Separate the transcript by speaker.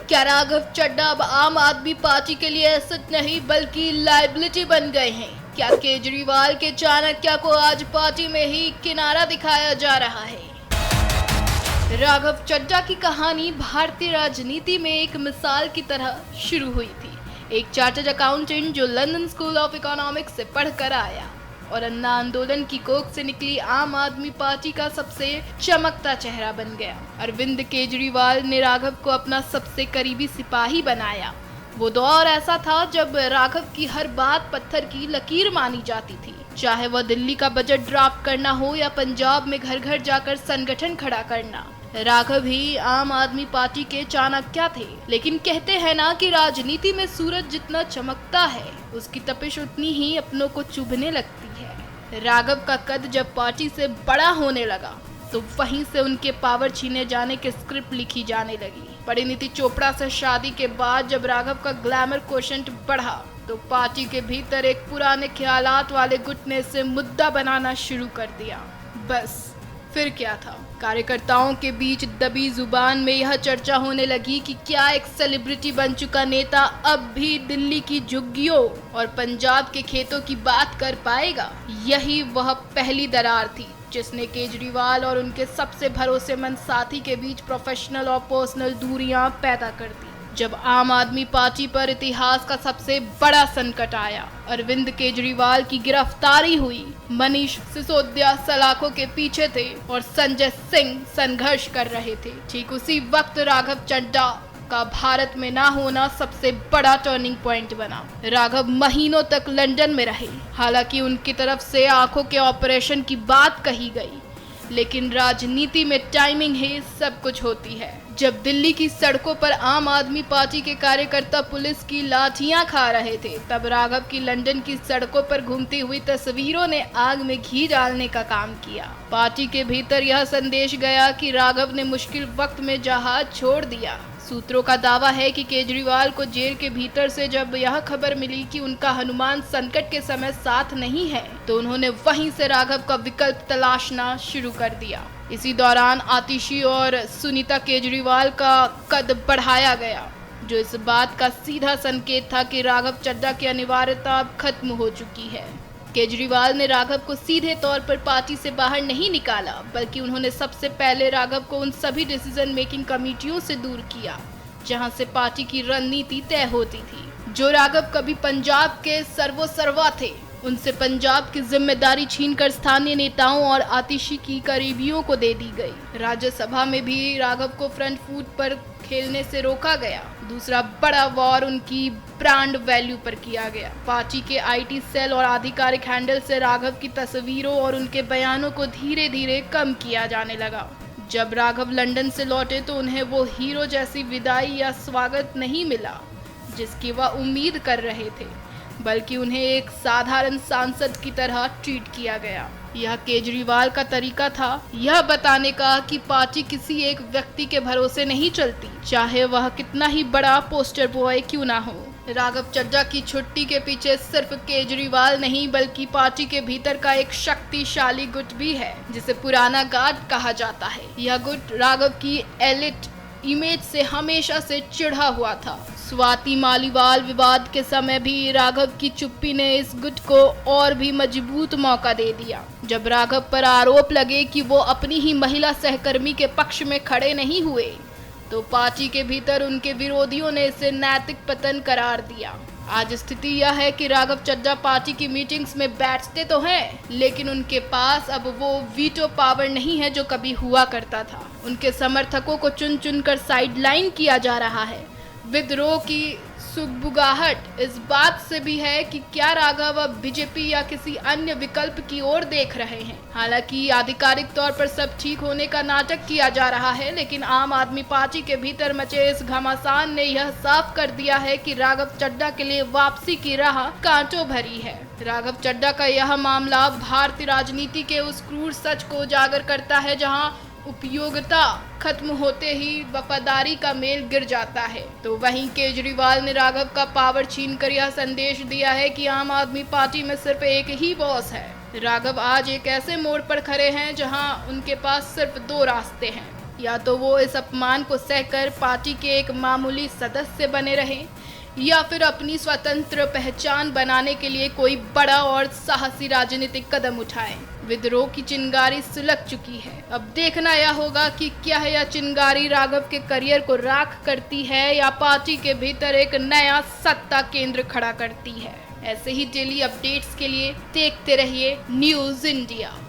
Speaker 1: क्या राघव चड्ढा अब आम आदमी पार्टी के लिए एसेट नहीं बल्कि लायबिलिटी बन गए हैं? क्या केजरीवाल के चाणक्य को आज पार्टी में ही किनारा दिखाया जा रहा है? राघव चड्ढा की कहानी भारतीय राजनीति में एक मिसाल की तरह शुरू हुई थी। एक चार्टर्ड अकाउंटेंट जो लंदन स्कूल ऑफ इकोनॉमिक्स से पढ़कर आया और अन्ना आंदोलन की कोख से निकली आम आदमी पार्टी का सबसे चमकता चेहरा बन गया। अरविंद केजरीवाल ने राघव को अपना सबसे करीबी सिपाही बनाया। वो दौर ऐसा था जब राघव की हर बात पत्थर की लकीर मानी जाती थी, चाहे वह दिल्ली का बजट ड्राफ्ट करना हो या पंजाब में घर घर जाकर संगठन खड़ा करना। राघव ही आम आदमी पार्टी के चाणक्य थे। लेकिन कहते हैं ना कि राजनीति में सूरज जितना चमकता है उसकी तपिश उतनी ही अपनों को चुभने लगती है। राघव का कद जब पार्टी से बड़ा होने लगा तो वहीं से उनके पावर छीने जाने की स्क्रिप्ट लिखी जाने लगी। परिणीति चोपड़ा से शादी के बाद जब राघव का ग्लैमर कोशेंट बढ़ा तो पार्टी के भीतर एक पुराने ख्यालात वाले गुट ने इसे मुद्दा बनाना शुरू कर दिया। बस फिर क्या था, कार्यकर्ताओं के बीच दबी जुबान में यह चर्चा होने लगी कि क्या एक सेलिब्रिटी बन चुका नेता अब भी दिल्ली की झुग्गियों और पंजाब के खेतों की बात कर पाएगा। यही वह पहली दरार थी जिसने केजरीवाल और उनके सबसे भरोसेमंद साथी के बीच प्रोफेशनल और पर्सनल दूरियां पैदा कर दी। जब आम आदमी पार्टी पर इतिहास का सबसे बड़ा संकट आया, अरविंद केजरीवाल की गिरफ्तारी हुई, मनीष सिसोदिया सलाखों के पीछे थे और संजय सिंह संघर्ष कर रहे थे, ठीक उसी वक्त राघव चड्ढा का भारत में ना होना सबसे बड़ा टर्निंग पॉइंट बना। राघव महीनों तक लंदन में रहे। हालांकि उनकी तरफ से आंखों के ऑपरेशन की बात कही गई, लेकिन राजनीति में टाइमिंग ही सब कुछ होती है। जब दिल्ली की सड़कों पर आम आदमी पार्टी के कार्यकर्ता पुलिस की लाठियां खा रहे थे, तब राघव की लंदन की सड़कों पर घूमती हुई तस्वीरों ने आग में घी डालने का काम किया। पार्टी के भीतर यह संदेश गया कि राघव ने मुश्किल वक्त में जहाज छोड़ दिया। सूत्रों का दावा है कि केजरीवाल को जेल के भीतर से जब यह खबर मिली कि उनका हनुमान संकट के समय साथ नहीं है तो उन्होंने वहीं से राघव का विकल्प तलाशना शुरू कर दिया। इसी दौरान आतिशी और सुनीता केजरीवाल का कद बढ़ाया गया, जो इस बात का सीधा संकेत था कि राघव चड्ढा की अनिवार्यता अब खत्म हो चुकी है। केजरीवाल ने राघव को सीधे तौर पर पार्टी से बाहर नहीं निकाला, बल्कि उन्होंने सबसे पहले राघव को उन सभी डिसीजन मेकिंग कमेटियों से दूर किया जहां से पार्टी की रणनीति तय होती थी। जो राघव कभी पंजाब के सर्वोसर्वा थे, उनसे पंजाब की जिम्मेदारी छीनकर स्थानीय नेताओं और आतिशी की करीबियों को दे दी गई। राज्यसभा में भी राघव को फ्रंट फुट पर खेलने से रोका गया। दूसरा बड़ा वॉर उनकी ब्रांड वैल्यू पर किया गया। पार्टी के आईटी सेल और आधिकारिक हैंडल से राघव की तस्वीरों और उनके बयानों को धीरे धीरे कम किया जाने लगा। जब राघव लंदन से लौटे तो उन्हें वो हीरो जैसी विदाई या स्वागत नहीं मिला जिसकी वह उम्मीद कर रहे थे, बल्कि उन्हें एक साधारण सांसद की तरह ट्रीट किया गया। यह केजरीवाल का तरीका था यह बताने का कि पार्टी किसी एक व्यक्ति के भरोसे नहीं चलती, चाहे वह कितना ही बड़ा पोस्टर बॉय क्यों ना हो। राघव चड्ढा की छुट्टी के पीछे सिर्फ केजरीवाल नहीं बल्कि पार्टी के भीतर का एक शक्तिशाली गुट भी है जिसे पुराना गार्ड कहा जाता है। यह गुट राघव की एलिट इमेज से हमेशा से चिढ़ा हुआ था। स्वाति मालीवाल विवाद के समय भी राघव की चुप्पी ने इस गुट को और भी मजबूत मौका दे दिया। जब राघव पर आरोप लगे कि वो अपनी ही महिला सहकर्मी के पक्ष में खड़े नहीं हुए तो पार्टी के भीतर उनके विरोधियों ने इसे नैतिक पतन करार दिया। आज स्थिति यह है कि राघव चड्ढा पार्टी की मीटिंग्स में बैठते तो हैं, लेकिन उनके पास अब वो वीटो पावर नहीं है जो कभी हुआ करता था। उनके समर्थकों को चुन चुन कर साइडलाइन किया जा रहा है। विद्रोह की सुगबुगाहट इस बात से भी है कि क्या राघव अब बीजेपी या किसी अन्य विकल्प की ओर देख रहे हैं। हालांकि आधिकारिक तौर पर सब ठीक होने का नाटक किया जा रहा है, लेकिन आम आदमी पार्टी के भीतर मचे इस घमासान ने यह साफ कर दिया है कि राघव चड्ढा के लिए वापसी की राह कांटों भरी है। राघव चड्ढा का यह मामला भारतीय राजनीति के उस क्रूर सच को उजागर करता है जहां उपयोगिता खत्म होते ही वफादारी का मेल गिर जाता है। तो वहीं केजरीवाल ने राघव का पावर छीनकर यह संदेश दिया है कि आम आदमी पार्टी में सिर्फ एक ही बॉस है। राघव आज एक ऐसे मोड़ पर खड़े हैं जहां उनके पास सिर्फ दो रास्ते हैं, या तो वो इस अपमान को सहकर पार्टी के एक मामूली सदस्य बने रहें या फिर अपनी स्वतंत्र पहचान बनाने के लिए कोई बड़ा और साहसी राजनीतिक कदम उठाएं। विद्रोह की चिंगारी सुलग चुकी है। अब देखना यह होगा कि क्या यह चिंगारी राघव के करियर को राख करती है या पार्टी के भीतर एक नया सत्ता केंद्र खड़ा करती है। ऐसे ही डेली अपडेट्स के लिए देखते रहिए न्यूज़ इंडिया।